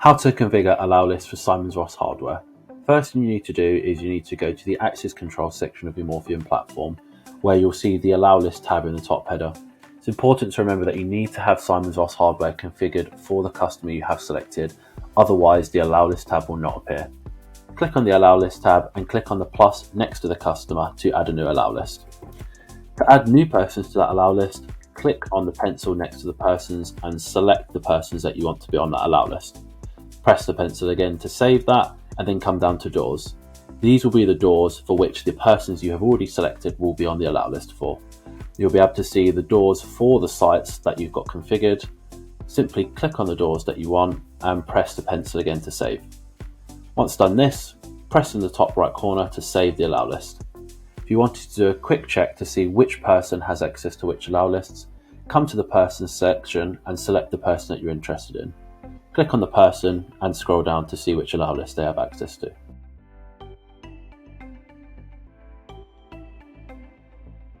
How to configure allow lists for Simons-Voss hardware. First thing you need to do is you need to go to the access control section of your Morphium platform, where you'll see the allow list tab in the top header. It's important to remember that you need to have Simons-Voss hardware configured for the customer you have selected, otherwise the allow list tab will not appear. Click on the allow list tab and click on the plus next to the customer to add a new allow list. To add new persons to that allow list, click on the pencil next to the persons and select the persons that you want to be on that allow list. Press the pencil again to save that, and then come down to doors. These will be the doors for which the persons you have already selected will be on the allow list for. You'll be able to see the doors for the sites that you've got configured. Simply click on the doors that you want and press the pencil again to save. Once done this, press in the top right corner to save the allow list. If you wanted to do a quick check to see which person has access to which allow lists, come to the persons section and select the person that you're interested in. Click on the person and scroll down to see which allow list they have access to.